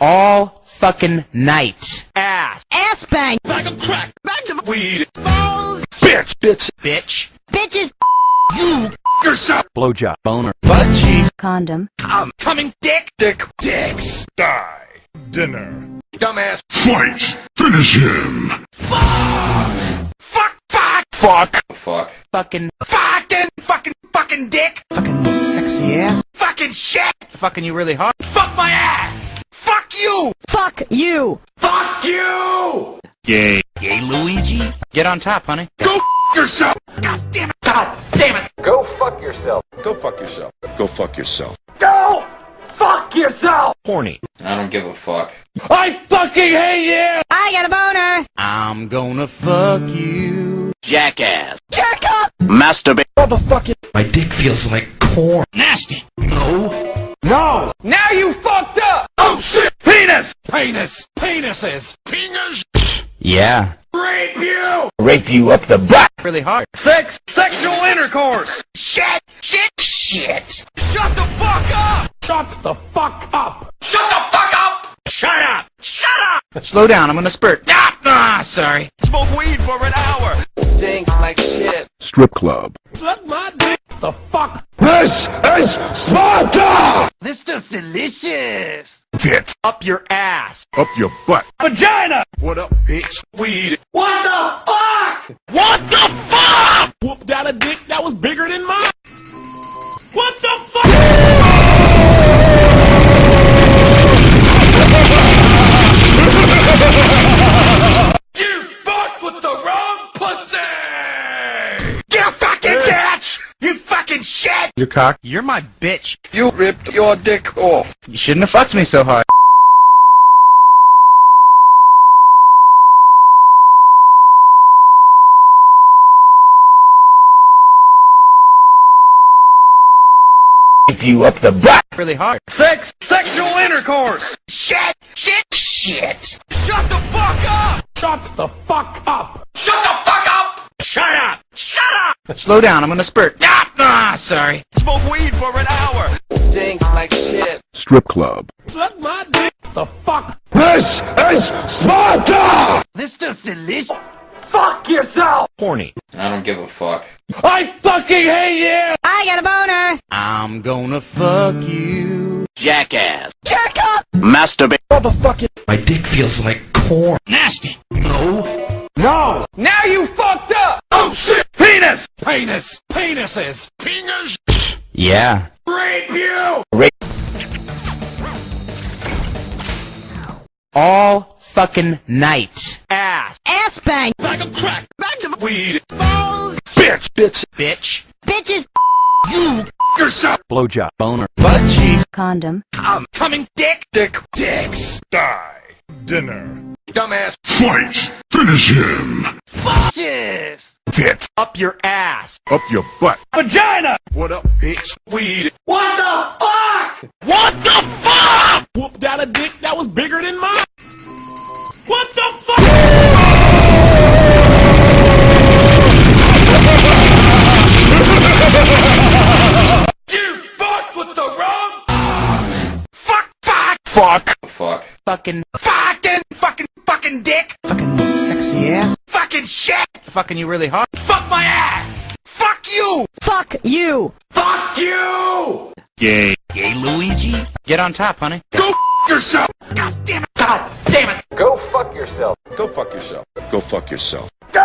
all fucking night. Ass bang. Bag of crack. Bags of weed. Balls. Bitch. Bitch. Bitches. You yourself. Blowjob. Boner. Butt cheeks. Condom. I'm coming. Dicks. Die. Dinner. Dumbass. Fight! Finish him! Fuck. Fucking Fucking dick. fucking sexy ass. Fucking shit. Fucking you really hard. Fuck my ass. Fuck you. Fuck you. Fuck you. Gay. Gay Luigi. Get on top, honey. Go yourself. God damn it. God damn it. Go fuck yourself. Go fuck yourself. Go fuck yourself. Go fuck yourself. Horny. I don't give a fuck. I fucking hate you. I got a boner. I'm gonna fuck you. Jackass. Jerk up. Masturbate. Motherfucking. My dick feels like corn. Nasty. No. Now you fucked up. Oh shit. Penis. Penises. Penis. Yeah. Rape you. Rape you up the butt. Really hard. Sex. Sexual intercourse. Shit. Shut the fuck up. Shut the fuck up. Shut the fuck up. Shut up. Slow down, I'm gonna spurt. Sorry. Smoke weed for an hour. Stinks like shit. Strip club. Suck my dick. The fuck. This is Sparta! This stuff's delicious. Tits. Up your ass. Up your butt. Vagina. What up, bitch? Weed. What the fuck? What the fuck? Whooped out a dick that was bigger than mine. What the fuck? You fucked with the wrong pussy! You fucking bitch! You fucking shit! Your cock. You're my bitch. You ripped your dick off. You shouldn't have fucked me so hard. Rape you up the butt. Really hard. Sex! Sexual intercourse! Shit! Shut the fuck up! Shut the fuck up! Shut the fuck up! Shut up! Slow down, I'm gonna spurt. Sorry. Smoke weed for an hour. Stinks like shit. Strip club. Suck my dick. The fuck? This is Sparta! This stuff's delicious. Fuck yourself. Horny. I don't give a fuck. I fucking hate you. I got a boner. I'm gonna fuck you. Jackass. Jerk up. Masturbate. Motherfucking. My dick feels like corn. Nasty. No. Now you fucked up. Oh shit. Penis. Penises. Penis. Yeah. Rape you. All fucking night. Ass bang. Bag of crack. Bags of weed. Balls. Bitch. Bitches. You yourself. Blowjob. Boner. Butt cheeks. Condom. I'm coming. Dicks. Die. Dinner. Dumbass. Fight! Finish him! Bitches. Tits. Up your ass. Up your butt. Vagina. What up, bitch? Weed. What the fuck? What the fuck? Whooped out a dick that was bigger than mine. What the fuck? You fucked with the wrong. Fuck. Fuck. Fucking dick. Fucking sexy ass. Fucking shit. Fucking you really hard. Fuck my ass. Fuck you. Fuck you. Fuck you. Gay. Gay Luigi. Get on top, honey. Go yourself. God damn it. Go fuck yourself. Go fuck yourself. Go fuck yourself. Go